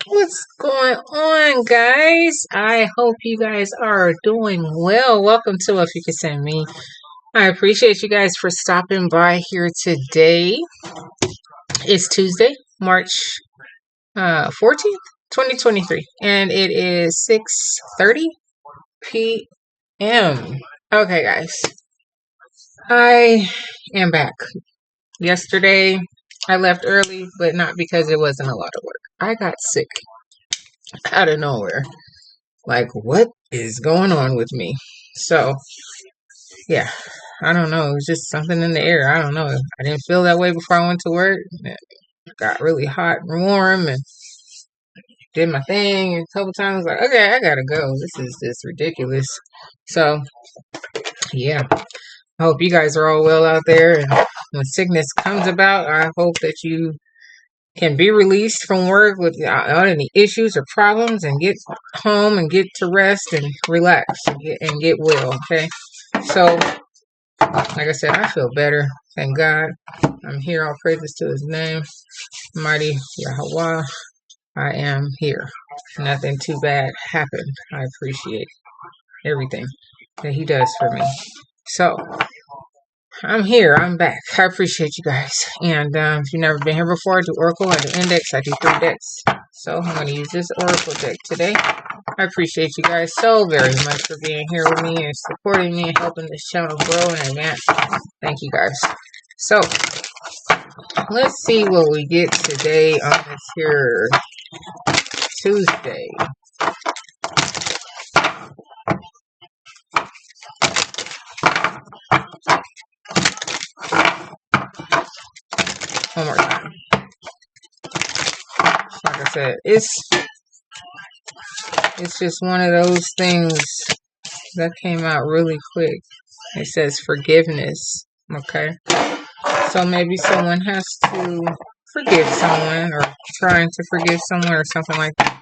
What's going on, guys? I hope you guys are doing well. Welcome to Ophiuchus Me. I appreciate you guys for stopping by here today. It's Tuesday, March 14th, 2023, and it is 6:30 p.m. Okay, guys, I am back. Yesterday, I left early, but not because it wasn't a lot of work. I got sick out of nowhere. Like, what is going on with me? So, yeah, I don't know. It was just something in the air. I don't know. I didn't feel that way before I went to work. It got really hot and warm and did my thing. And a couple times, like, okay, I gotta go. This is just ridiculous. So, yeah, I hope you guys are all well out there. And when sickness comes about, I hope that you can be released from work without any issues or problems and get home and get to rest and relax and get well, okay? So, like I said, I feel better. Thank God. I'm here. All praises to his name. Mighty Yahweh. I am here. Nothing too bad happened. I appreciate everything that he does for me. So, I'm here. I'm back. I appreciate you guys. And if you've never been here before, I do Oracle. I do Index. I do 3 decks. So I'm going to use this Oracle deck today. I appreciate you guys so very much for being here with me and supporting me and helping this channel grow and advance. Thank you guys. So let's see what we get today on this here Tuesday. One more time. Like I said, it's just one of those things that came out really quick. It says forgiveness. Okay. So maybe someone has to forgive someone or trying to forgive someone or something like that.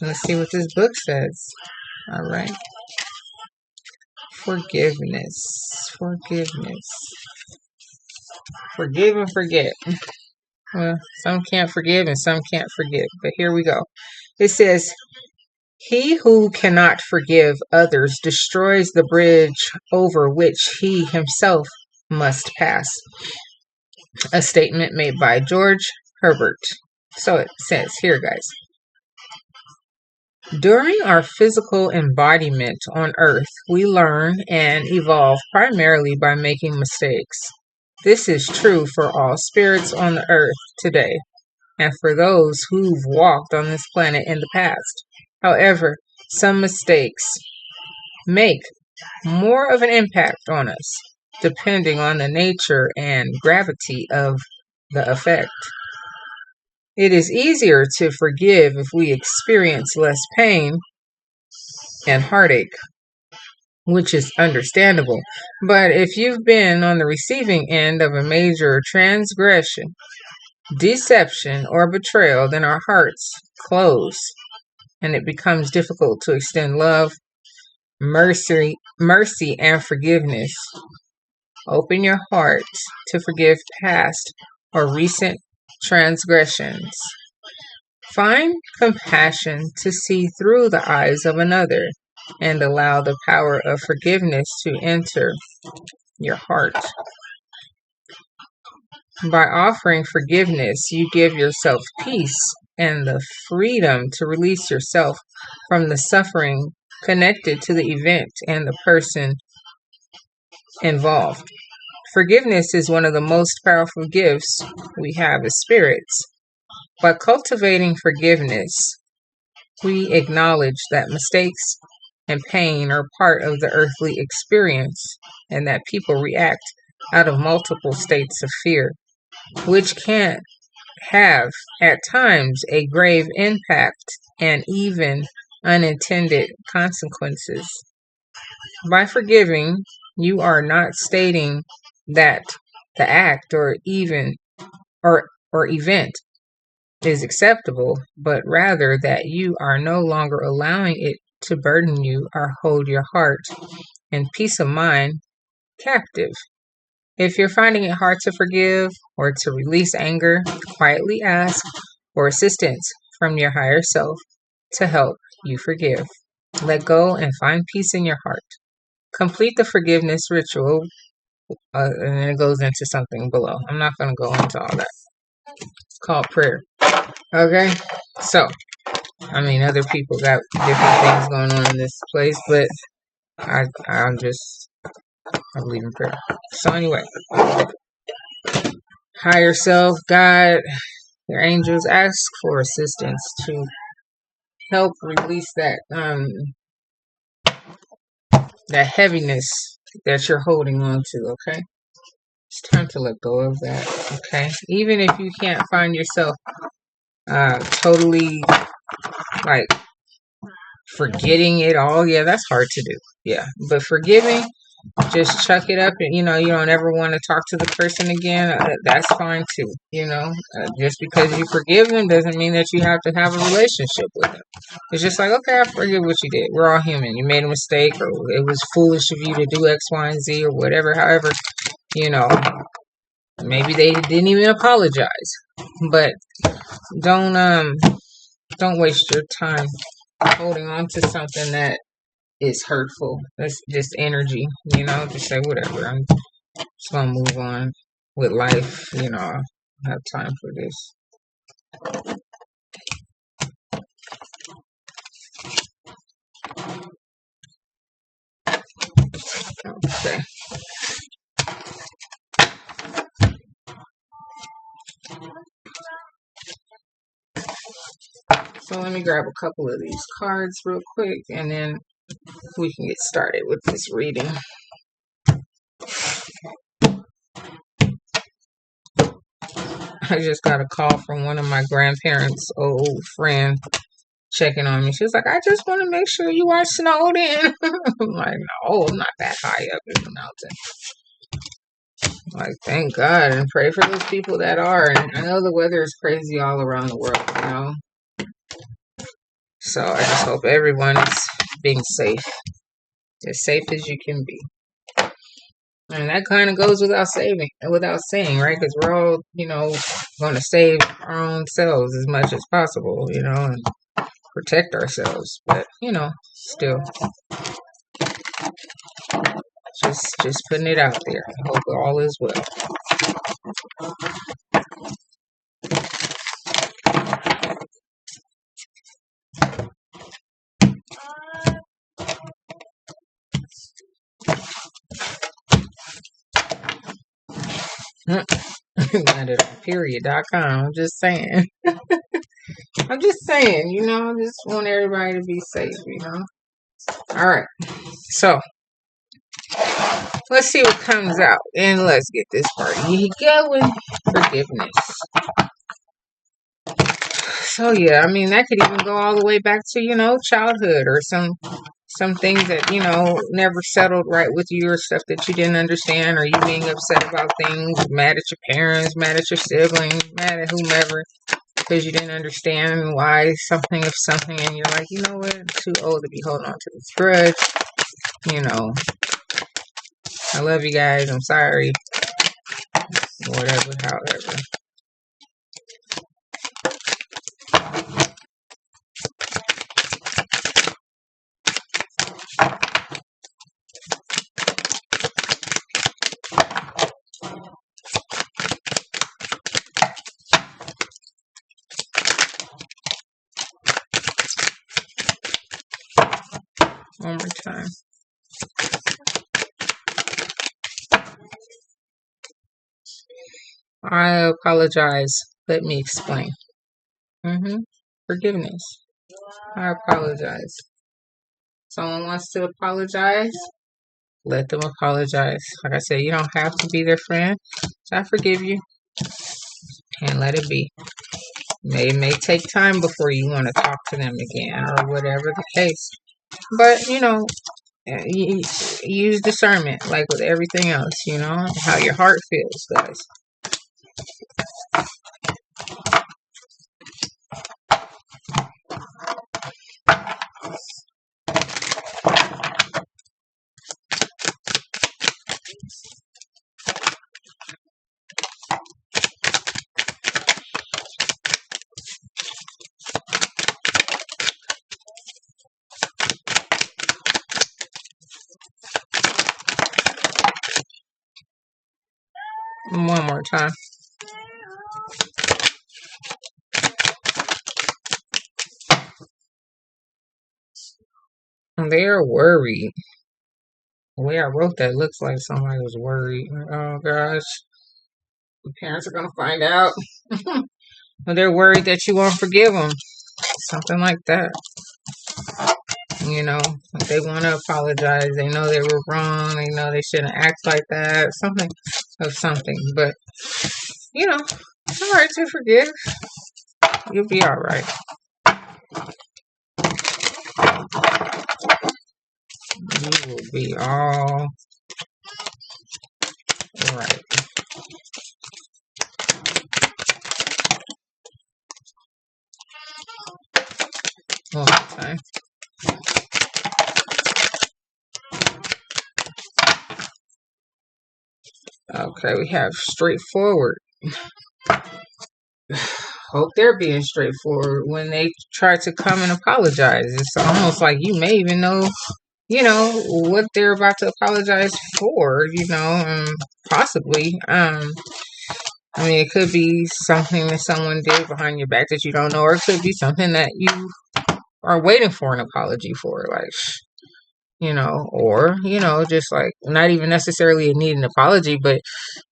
Let's see what this book says. All right. Forgiveness. Forgive and forget. Well, some can't forgive and some can't forget. But here we go. It says, he who cannot forgive others destroys the bridge over which he himself must pass. A statement made by George Herbert. So it says here, guys. During our physical embodiment on Earth, we learn and evolve primarily by making mistakes. This is true for all spirits on the Earth today, and for those who've walked on this planet in the past. However, some mistakes make more of an impact on us, depending on the nature and gravity of the effect. It is easier to forgive if we experience less pain and heartache, which is understandable. But if you've been on the receiving end of a major transgression, deception, or betrayal, then our hearts close and it becomes difficult to extend love, mercy, and forgiveness. Open your heart to forgive past or recent transgressions. Find compassion to see through the eyes of another and allow the power of forgiveness to enter your heart. By offering forgiveness, you give yourself peace and the freedom to release yourself from the suffering connected to the event and the person involved. Forgiveness is one of the most powerful gifts we have as spirits. By cultivating forgiveness, we acknowledge that mistakes and pain are part of the earthly experience and that people react out of multiple states of fear, which can have at times a grave impact and even unintended consequences. By forgiving, you are not stating that the act or event is acceptable, but rather that you are no longer allowing it to burden you or hold your heart and peace of mind captive. If you're finding it hard to forgive or to release anger, quietly ask for assistance from your higher self to help you forgive. Let go and find peace in your heart. Complete the forgiveness ritual, and then it goes into something below. I'm not going to go into all that. It's called prayer. Okay? So, I mean, other people got different things going on in this place, but I believe in prayer. So anyway, higher self, God, your angels, ask for assistance to help release that heaviness that you're holding on to. Okay, it's time to let go of that. Okay, even if you can't find yourself totally like forgetting it all, yeah, that's hard to do. Yeah, but forgiving, just chuck it up, and you don't ever want to talk to the person again. That's fine too. Just because you forgive them doesn't mean that you have to have a relationship with them. It's just like, okay, I forgive what you did. We're all human. You made a mistake, or it was foolish of you to do X, Y, and Z, or whatever. However, you know, maybe they didn't even apologize. But don't waste your time holding on to something that is hurtful. That's just energy, just say whatever. I'm just gonna move on with life, I don't have time for this. Okay. So let me grab a couple of these cards real quick, and then we can get started with this reading. I just got a call from one of my grandparents' old friend checking on me. She was like, I just want to make sure you aren't snowed in. I'm like, no, I'm not that high up in the mountain. Like, thank God, and pray for those people that are. And I know the weather is crazy all around the world, So I just hope everyone is being safe, as safe as you can be. And that kind of goes without saying, right? Because we're all, going to save our own selves as much as possible, and protect ourselves. But, still, just putting it out there. I hope all is well. Not at period.com. I'm just saying. I'm just saying, I just want everybody to be safe, All right. So, let's see what comes out. And let's get this party going. Forgiveness. So, yeah, I mean, that could even go all the way back to, childhood, or some things that, never settled right with you, or stuff that you didn't understand, or you being upset about things, mad at your parents, mad at your siblings, mad at whomever, because you didn't understand why something, and you're like, you know what, I'm too old to be holding on to this grudge. I love you guys. I'm sorry. Whatever, however. One more time. I apologize. Let me explain. Forgiveness. I apologize. Someone wants to apologize, let them apologize. Like I said, you don't have to be their friend. So I forgive you, and let it be. It may take time before you want to talk to them again, or whatever the case. But, use discernment, like with everything else, how your heart feels, guys. more time. And they are worried. The way I wrote that looks like somebody was worried. Oh gosh. The parents are gonna find out. But they're worried that you won't forgive them. Something like that. You know, they want to apologize. They know they were wrong. They know they shouldn't act like that. Something of something. But, you know, it's all right to forgive. You'll be all right. You will be all right. One more time. Okay, we have straightforward. Hope they're being straightforward when they try to come and apologize. It's almost like you may even know, you know, what they're about to apologize for, you know, possibly. I mean, it could be something that someone did behind your back that you don't know, or it could be something that you are waiting for an apology for, like, you know, or, you know, just like not even necessarily needing an apology, but,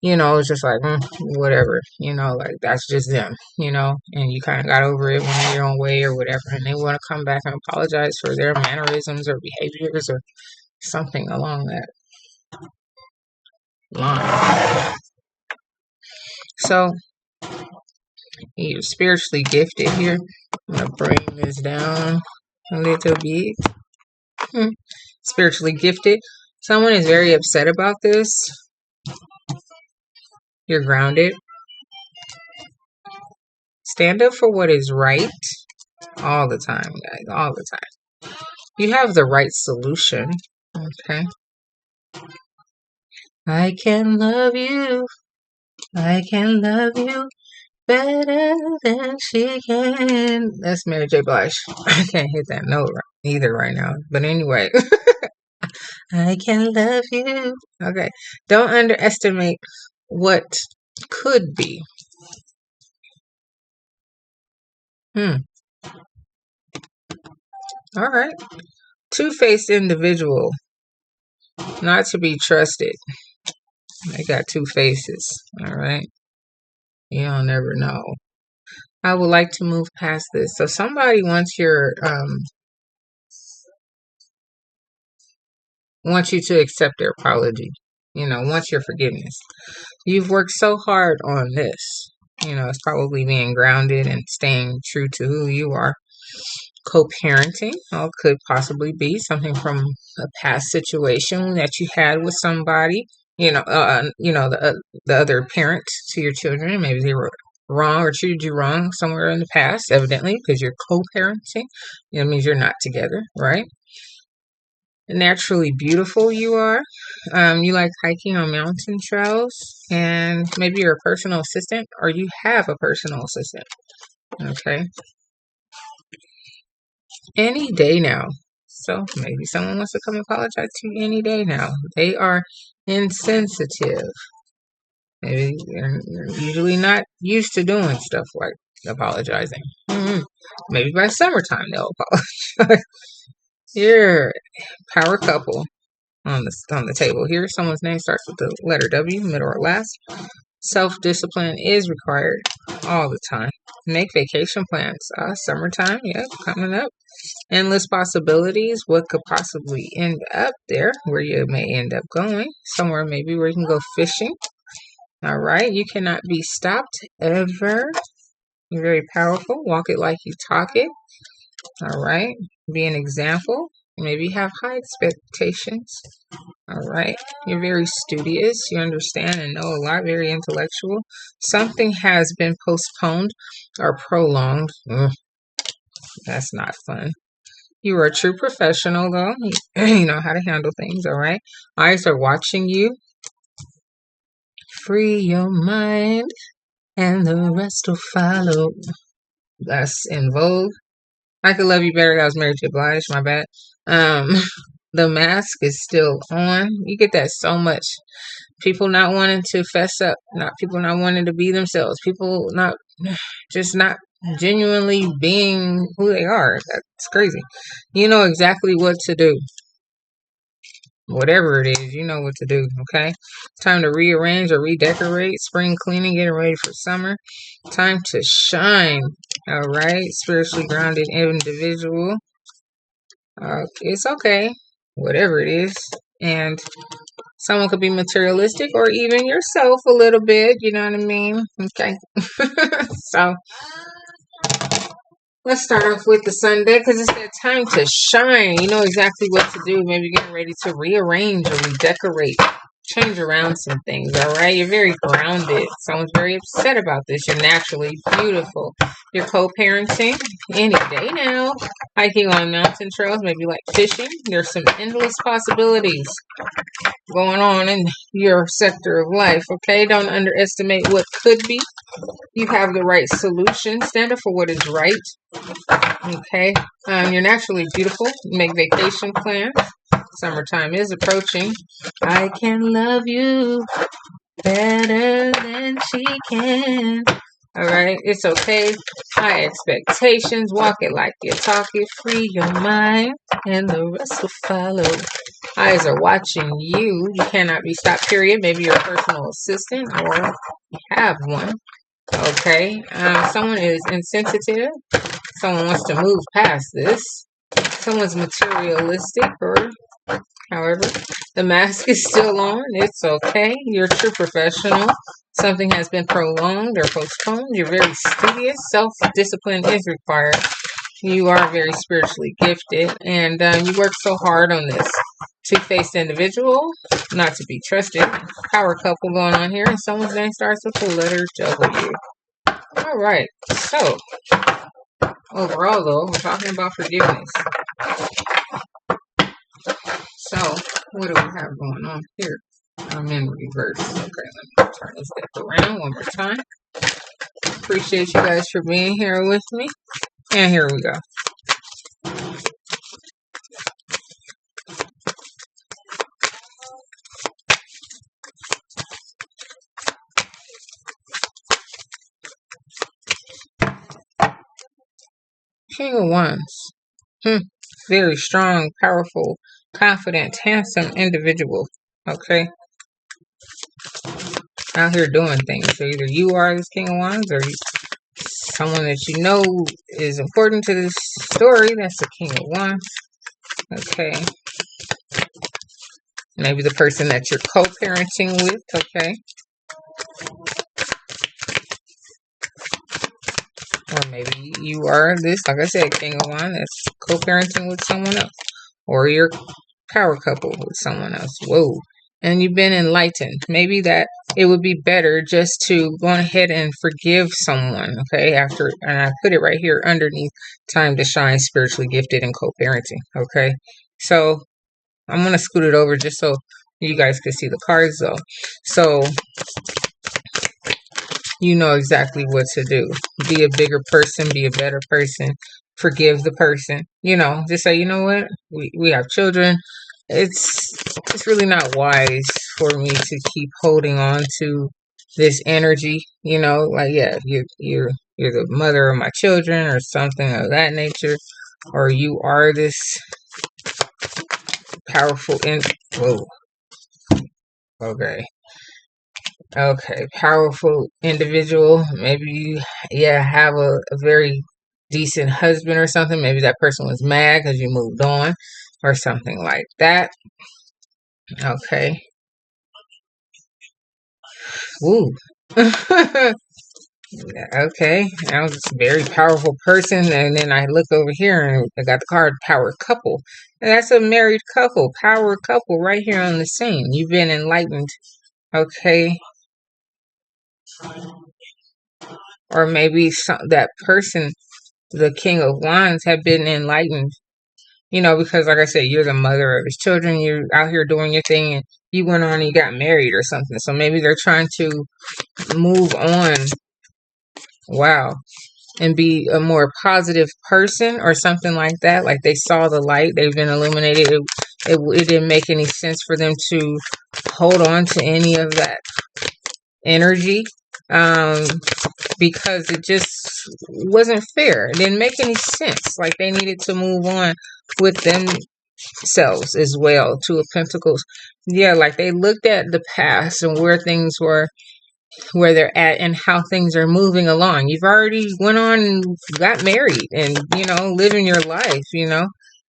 you know, it's just like, whatever, you know, like that's just them, you know, and you kind of got over it, went your own way or whatever, and they want to come back and apologize for their mannerisms or behaviors or something along that line. So, you're spiritually gifted here. I'm going to bring this down a little bit. Spiritually gifted. Someone is very upset about this. You're grounded. Stand up for what is right all the time, guys. All the time. You have the right solution. Okay. I can love you. I can love you better than she can. That's Mary J. Blige. I can't hit that note either right now. But anyway. I can love you. Okay. Don't underestimate what could be. All right. Two-faced individual. Not to be trusted. They got two faces. All right. You don't never know. I would like to move past this. So somebody wants wants you to accept their apology. You know, wants your forgiveness. You've worked so hard on this. You know, it's probably being grounded and staying true to who you are. Co-parenting could possibly be something from a past situation that you had with somebody. You know, the other parent to your children. Maybe they were wrong or treated you wrong somewhere in the past. Evidently, because you're co-parenting, it means you're not together, right? Naturally beautiful you are. You like hiking on mountain trails, and maybe you're a personal assistant, or you have a personal assistant. Okay. Any day now. So maybe someone wants to come apologize to you any day now. They are insensitive. Maybe they're usually not used to doing stuff like apologizing. Maybe by summertime they'll apologize. You're a power couple on the table here. Someone's name starts with the letter W, middle or last. Self-discipline is required all the time. Make vacation plans. Summertime, coming up. Endless possibilities. What could possibly end up there, where you may end up going. Somewhere maybe where you can go fishing. All right. You cannot be stopped ever. You're very powerful. Walk it like you talk it. All right. Be an example. Maybe have high expectations. All right. You're very studious. You understand and know a lot. Very intellectual. Something has been postponed or prolonged. That's not fun. You are a true professional, though. You know how to handle things. All right. Eyes are watching you. Free your mind and the rest will follow. That's in vogue. I Could Love You Better. That was Mary J. Blige. My bad. The mask is still on. You get that so much People not wanting to fess up, not people not wanting to be themselves, people not just not genuinely being who they are. That's crazy. You know exactly what to do. Whatever it is, you know what to do, okay? It's time to rearrange or redecorate, spring cleaning, getting ready for summer. Time to shine, all right? Spiritually grounded individual. It's okay, whatever it is. And someone could be materialistic or even yourself a little bit, you know what I mean? Okay. So let's start off with the Sunday because it's that time to shine. You know exactly what to do. Maybe getting ready to rearrange or redecorate, change around some things. All right. You're very grounded. Someone's very upset about this. You're naturally beautiful. You're co-parenting any day now. Hiking on mountain trails, maybe like fishing. There's some endless possibilities going on in your sector of life. Okay. Don't underestimate what could be. You have the right solution. Stand up for what is right. Okay. You're naturally beautiful. Make vacation plans. Summertime is approaching. I can love you better than she can. All right. It's okay. High expectations. Walk it like you talk it. Free your mind and the rest will follow. Eyes are watching you. You cannot be stopped, period. Maybe your personal assistant or you have one. Okay. Someone is insensitive. Someone wants to move past this. Someone's materialistic, or however, the mask is still on. It's okay. You're a true professional. Something has been prolonged or postponed. You're very studious. Self-discipline is required. You are very spiritually gifted, and you work so hard on this. Two-faced individual, not to be trusted. Power couple going on here, and someone's name starts with the letter W. All right, so overall, though, we're talking about forgiveness. So, what do we have going on here? I'm in reverse. Okay, let me turn this deck around one more time. Appreciate you guys for being here with me. And here we go. King of Wands. Very strong, powerful, confident, handsome individual. Okay. Out here doing things. So either you are this King of Wands or someone that you know is important to this story. That's the King of Wands. Okay. Maybe the person that you're co-parenting with. Okay. Or maybe you are this, like I said, King of Wands that's co-parenting with someone else. Or you're power couple with someone else. Whoa. And you've been enlightened. Maybe that it would be better just to go ahead and forgive someone. Okay. After, and I put it right here underneath time to shine, spiritually gifted and co-parenting. Okay. So I'm going to scoot it over just so you guys can see the cards though. So you know exactly what to do. Be a bigger person, be a better person, forgive the person. You know, just say, you know what? We have children. It's really not wise for me to keep holding on to this energy, you know, like yeah, you're the mother of my children or something of that nature, or you are this powerful whoa. Okay, powerful individual. Maybe you have a very decent husband or something. Maybe that person was mad because you moved on or something like that. Okay. Ooh. Okay. I was a very powerful person. And then I look over here and I got the card power couple. And that's a married couple. Power couple right here on the scene. You've been enlightened. Okay. Or maybe that person, the King of Wands, have been enlightened. You know, because like I said, you're the mother of his children. You're out here doing your thing and you went on and you got married or something. So maybe they're trying to move on. Wow. And be a more positive person or something like that. Like they saw the light. They've been illuminated. It didn't make any sense for them to hold on to any of that energy, um, because it just wasn't fair. It didn't make any sense. Like they needed to move on with themselves as well. Two of Pentacles. Yeah, like they looked at the past and where things were, where they're at, and how things are moving along. You've already went on and got married and, living your life,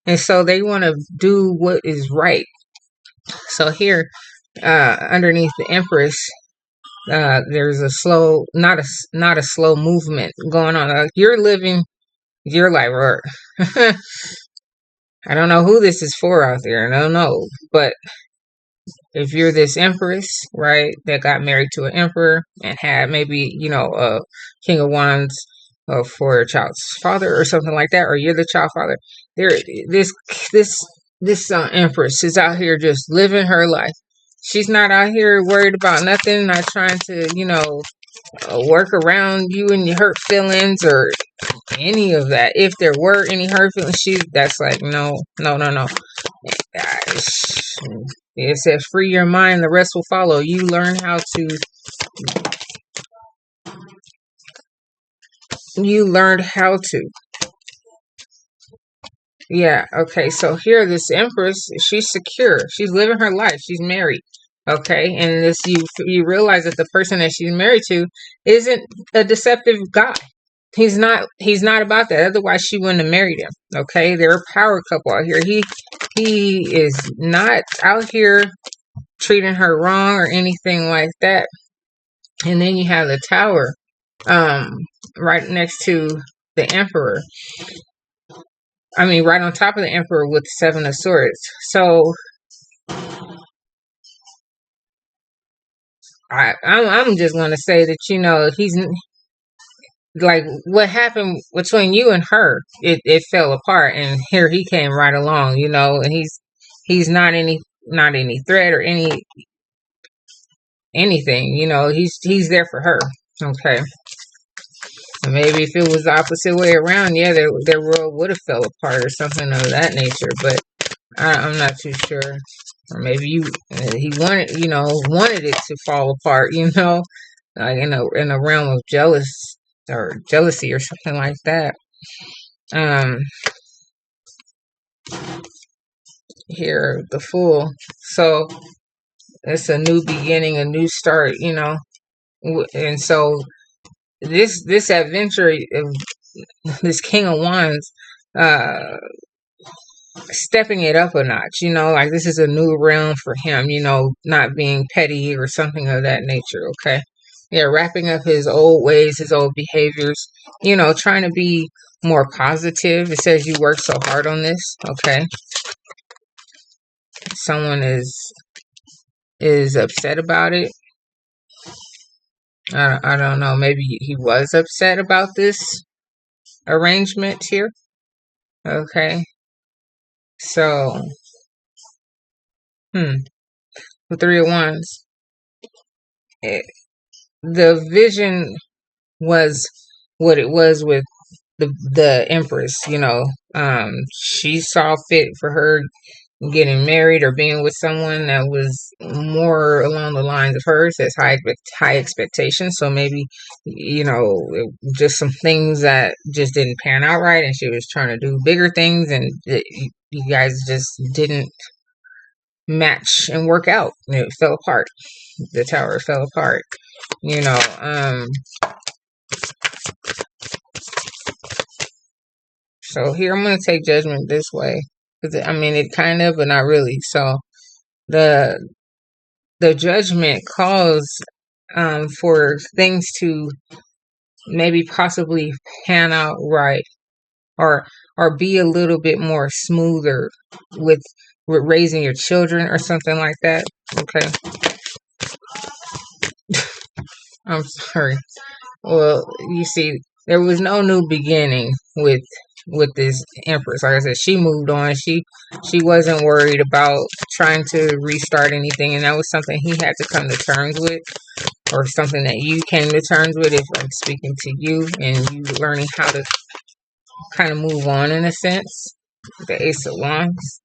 and so they want to do what is right. So here, underneath the Empress, there's a slow, not a slow movement going on. Like you're living your life, or I don't know who this is for out there. I don't know, but if you're this Empress, right, that got married to an Emperor and had maybe, a King of Wands for a child's father or something like that, or you're the child father, there, this, this Empress is out here just living her life. She's not out here worried about nothing, not trying to, work around you and your hurt feelings or any of that. If there were any hurt feelings, that's like, no. It says, free your mind, the rest will follow. You learn how to, yeah, okay, so here, this Empress, she's secure. She's living her life. She's married, okay? And this, you realize that the person that she's married to isn't a deceptive guy. He's not about that. Otherwise, she wouldn't have married him, okay? They're a power couple out here. He is not out here treating her wrong or anything like that. And then you have the Tower right next to the Emperor. I mean, right on top of the Emperor with the Seven of Swords. So I'm just going to say that, he's like, what happened between you and her, it fell apart, and here he came right along, and he's not any threat or anything, he's there for her, okay? And maybe if it was the opposite way around, yeah, their world would have fell apart or something of that nature, but I'm not too sure. Or maybe he wanted it to fall apart, like in a realm of jealousy or something like that. Here, the Fool. So it's a new beginning, a new start, and so this adventure of this King of Wands, stepping it up a notch, like this is a new realm for him, not being petty or something of that nature, okay? Yeah, wrapping up his old ways, his old behaviors, trying to be more positive. It says you work so hard on this, okay? Someone is upset about it. I don't know. Maybe he was upset about this arrangement here. Okay. So, the Three of Wands. The vision was what it was with the Empress, she saw fit for her getting married or being with someone that was more along the lines of hers, that's high expectations. So maybe, just some things that just didn't pan out right, and she was trying to do bigger things, and you guys just didn't match and work out. It fell apart. The Tower fell apart. So here I'm going to take Judgment this way. I mean, it kind of, but not really. So the Judgment calls for things to maybe possibly pan out right, or be a little bit more smoother with raising your children or something like that. Okay. I'm sorry. Well, you see, there was no new beginning with this Empress. Like I said, she moved on. She wasn't worried about trying to restart anything, and that was something he had to come to terms with, or something that you came to terms with if I'm speaking to you, and you learning how to kind of move on in a sense. The Ace of Wands.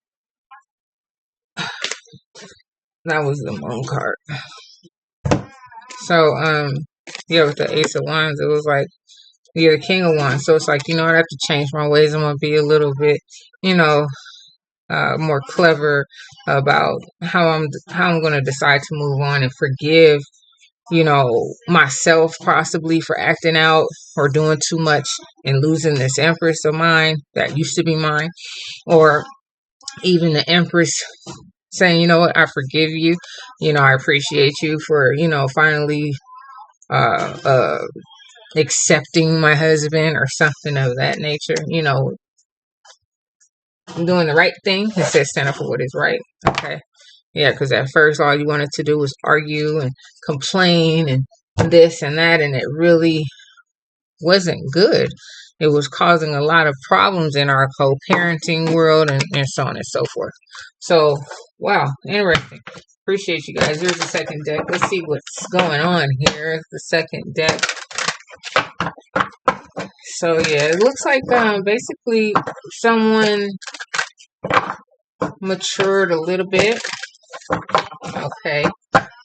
That was the moon card. So, yeah, with the Ace of Wands, it was like, yeah, the King of Wands. So it's like, I have to change my ways. I'm gonna be a little bit, you know, more clever about how I'm going to decide to move on and forgive, myself possibly for acting out or doing too much and losing this Empress of mine that used to be mine, or even the Empress saying, you know what, I forgive you. I appreciate you for, finally uh, uh, accepting my husband or something of that nature. Doing the right thing. It says stand up for what is right. Okay. Yeah, because at first all you wanted to do was argue and complain and this and that, and it really wasn't good. It was causing a lot of problems in our co-parenting world and so on and so forth. So, wow, interesting. Appreciate you guys. Here's the second deck. Let's see what's going on here. The second deck. So, yeah, it looks like basically someone matured a little bit. Okay.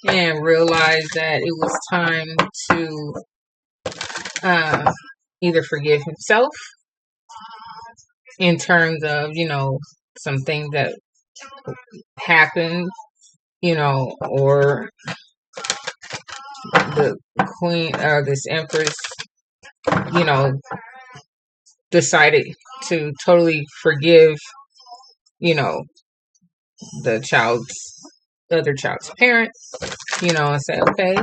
And realized that it was time to either forgive himself in terms of, some things that happened, or the queen or this empress, you know, decided to totally forgive, the other child's parents, and say, okay,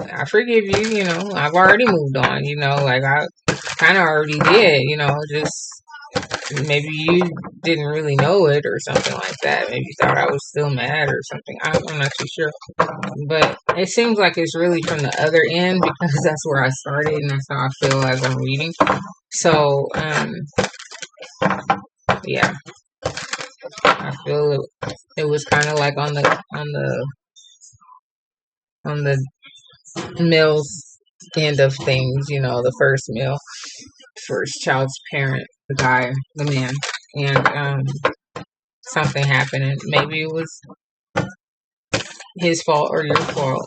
I forgive you, I've already moved on, like I kind of already did, just maybe you didn't really know it or something like that. Maybe you thought I was still mad or something. I'm not too sure. But it seems like it's really from the other end because that's where I started and that's how I feel as I'm reading. So, yeah, I feel it was kind of like on the male's end of things, the first male, first child's parent, the guy, the man, and something happened, and maybe it was his fault or your fault,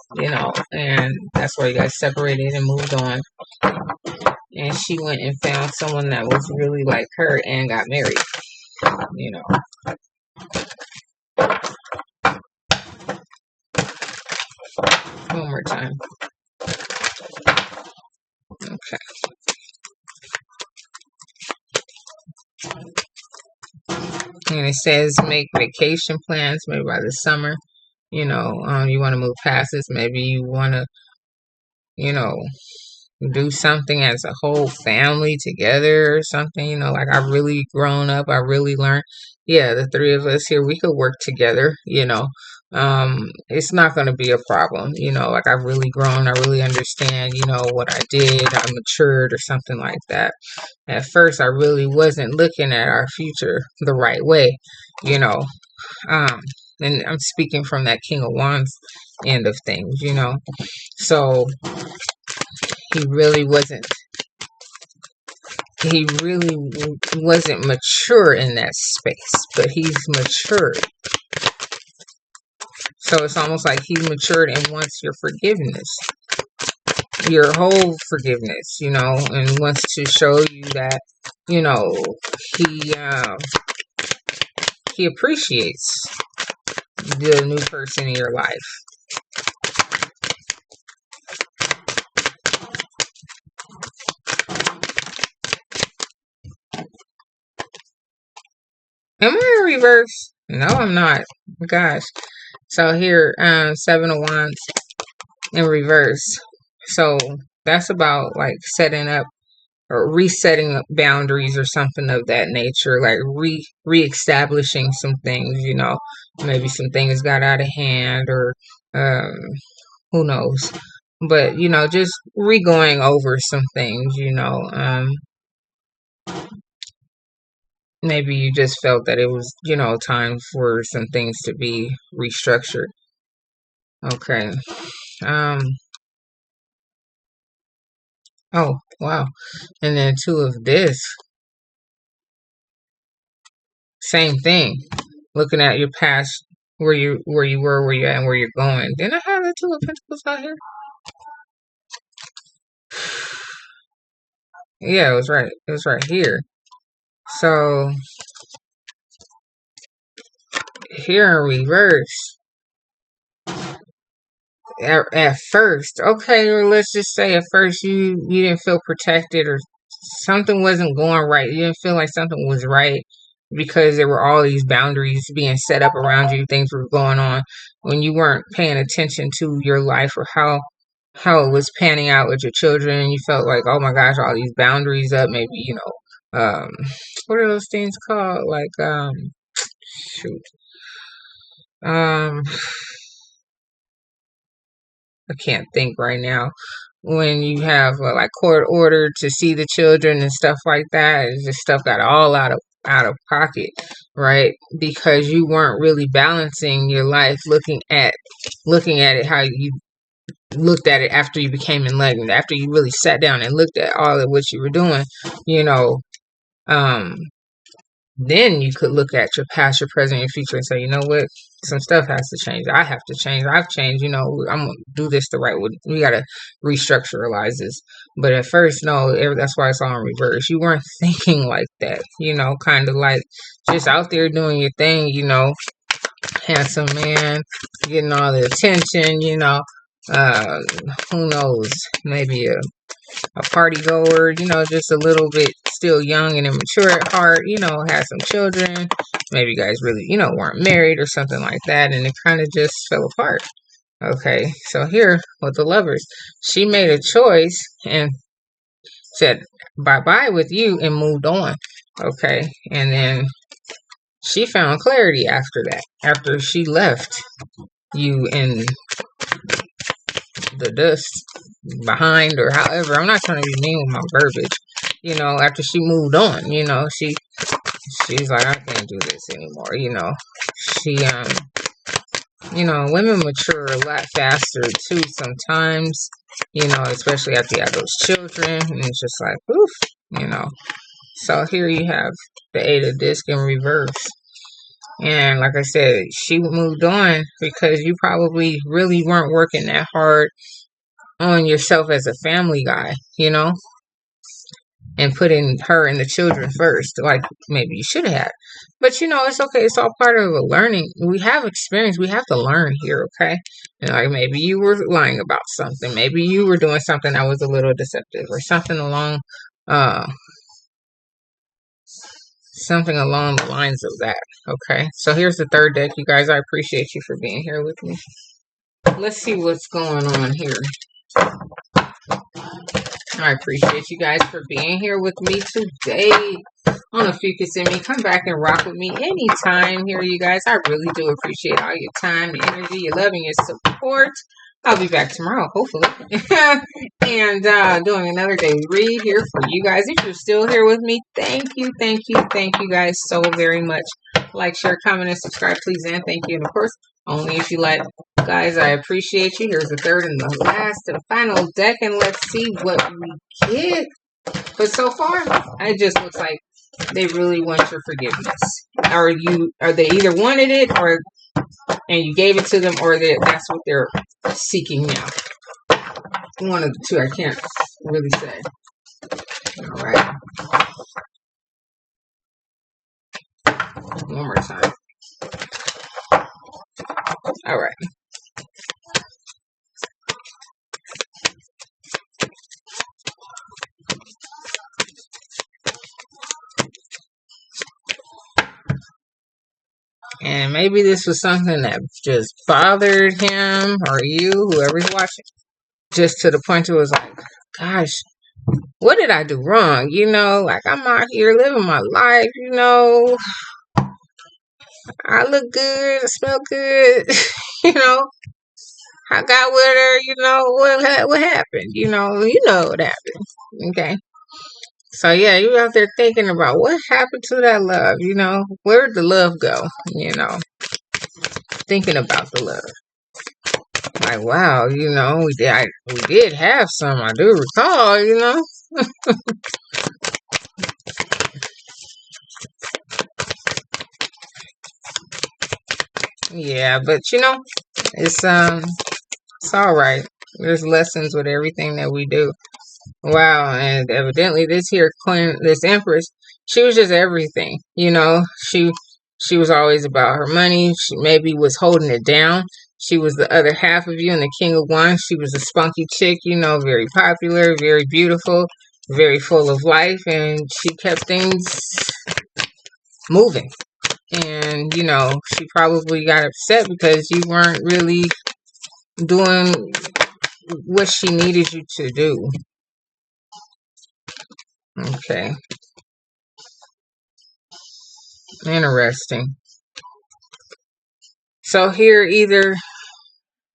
and that's why you guys separated and moved on. And she went and found someone that was really like her and got married, you know. One more time. Okay. And it says make vacation plans maybe by the summer. You want to move past this. Maybe you want to, you know, do something as a whole family together or something, like I've really grown up, I really learned. Yeah, the three of us here, we could work together, it's not going to be a problem, like I've really grown, I really understand, what I did, I matured or something like that. At first, I really wasn't looking at our future the right way, you know, and I'm speaking from that King of Wands end of things, so he really wasn't mature in that space, but he's matured. So it's almost like he's matured and wants your forgiveness, your whole forgiveness, and wants to show you that, he appreciates the new person in your life. Am I in reverse? No, I'm not. Gosh. So here, Seven of Wands in reverse. So that's about like setting up or resetting boundaries or something of that nature, like reestablishing some things, maybe some things got out of hand or um, who knows. But, just re-going over some things, maybe you just felt that it was, time for some things to be restructured. Okay. Oh, wow. And then two of this. Same thing. Looking at your past where you were, where you at, and where you're going. Didn't I have the Two of Pentacles out here? Yeah, it was right. It was right here. So here in reverse, at first, okay, or let's just say at first you didn't feel protected, or something wasn't going right. You didn't feel like something was right because there were all these boundaries being set up around you. Things were going on when you weren't paying attention to your life, or how it was panning out with your children, and you felt like, oh my gosh, all these boundaries up. Maybe, what are those things called? Like, shoot. I can't think right now. When you have like court order to see the children and stuff like that, it's just stuff got all out of pocket, right? Because you weren't really balancing your life, looking at it how you looked at it after you became enlightened, after you really sat down and looked at all of what you were doing, you know. Then you could look at your past, your present, your future, and say, you know what, some stuff has to change. I have to change. I've changed. I'm gonna do this the right way. We gotta restructuralize this. But at first, no, that's why it's all in reverse. You weren't thinking like that. Kind of like just out there doing your thing. Handsome man, getting all the attention. Who knows? Maybe a party goer, just a little bit still young and immature at heart, had some children. Maybe you guys really, weren't married or something like that, and it kind of just fell apart. Okay, so here with the Lovers, she made a choice and said bye-bye with you and moved on. Okay, and then she found clarity after that, after she left you in the dust behind, or however. I'm not trying to be mean with my verbiage. After she moved on, she's like, I can't do this anymore. She women mature a lot faster too sometimes, especially after you have those children, and it's just like, oof. So here you have the Eight of Discs in reverse. And like I said, she moved on because you probably really weren't working that hard on yourself as a family guy, and putting her and the children first, like maybe you should have. But it's okay. It's all part of a learning. We have experience. We have to learn here, okay? And like maybe you were lying about something. Maybe you were doing something that was a little deceptive, or something along the lines of that. Okay, so here's the third deck, you guys. I appreciate you for being here with me. Let's see what's going on here. I appreciate you guys for being here with me today on Ophiuchus and Me. Come back and rock with me anytime here, you guys. I really do appreciate all your time, your energy, your love, and your support. I'll be back tomorrow, hopefully, and doing another daily read here for you guys. If you're still here with me, thank you guys so very much. Like, share, comment, and subscribe, please, and thank you. And of course, only if you like. Guys, I appreciate you. Here's the third and the last and final deck, and let's see what we get. But so far, it just looks like they really want your forgiveness, or they either wanted it, and you gave it to them, or that's what they're seeking now. One of the two. I can't really say. All right. One more time. All right. And maybe this was something that just bothered him, or you, whoever's watching, just to the point where it was like, gosh, what did I do wrong? Like, I'm out here living my life, I look good, I smell good, I got with her, what happened? What happened, okay? So yeah, you out there thinking about what happened to that love, where'd the love go, thinking about the love. Like, wow, we did have some, I do recall, Yeah, but you know, it's all right. There's lessons with everything that we do. Wow, and evidently this here queen, this empress, she was just everything. You know, she was always about her money. She maybe was holding it down. She was the other half of you and the king of wands. She was a spunky chick, you know, very popular, very beautiful, very full of life, and she kept things moving. And you know, she probably got upset because you weren't really doing what she needed you to do. Okay, interesting. So here, either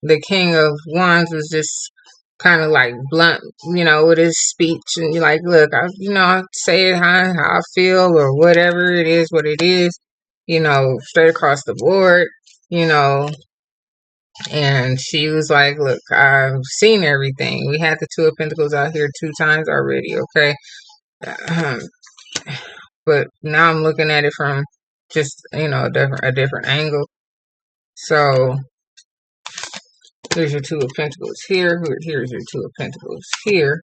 the King of Wands was just kind of like blunt, you know, with his speech, and you're like, look, I say it how I feel or whatever it is, what it is, you know, straight across the board, you know. And she was like, look, I've seen everything. We had the Two of Pentacles out here 2 times already, okay? Um, but now I'm looking at it from just, you know, a different angle. So here's your Two of Pentacles here. Here's your Two of Pentacles here.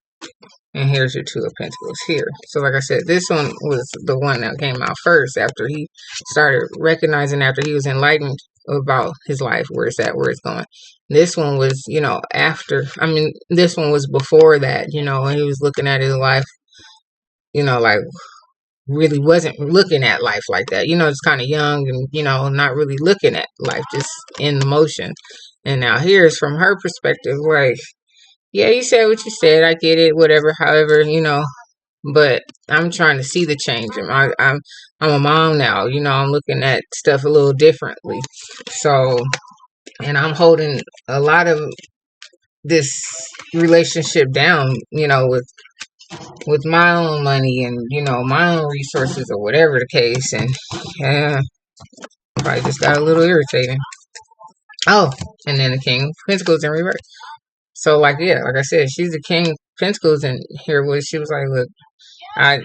And here's your Two of Pentacles here. So like I said, this one was the one that came out first after he started recognizing, after he was enlightened about his life, where it's at, where it's going. This one was, you know, after. I mean, this one was before that, you know, when he was looking at his life, you know, like really wasn't looking at life like that. You know, it's kind of young and, you know, not really looking at life, just in the motion. And now here's from her perspective, like, yeah, you said what you said. I get it, whatever, however, you know, but I'm trying to see the change. I'm a mom now, you know, I'm looking at stuff a little differently. So, and I'm holding a lot of this relationship down, you know, with my own money and, you know, my own resources or whatever the case. And yeah, probably just got a little irritating. Oh, and then the King of Pentacles in reverse. So like, yeah, like I said, she's the King of Pentacles, and here was, she was like, look,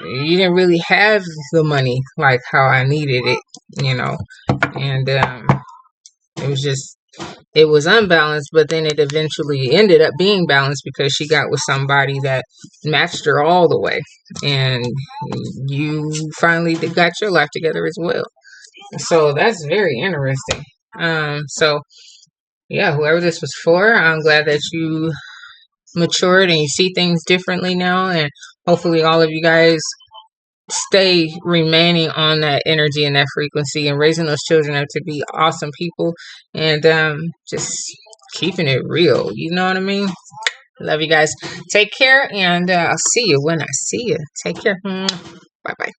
you didn't really have the money like how I needed it, you know. And it was just, it was unbalanced, but then it eventually ended up being balanced because she got with somebody that matched her all the way. And you finally got your life together as well. So that's very interesting. So yeah, whoever this was for, I'm glad that you matured and you see things differently now, and hopefully all of you guys stay remaining on that energy and that frequency and raising those children up to be awesome people, and just keeping it real, you know what I mean? Love you guys. Take care, and I'll see you when I see you. Take care. Bye bye.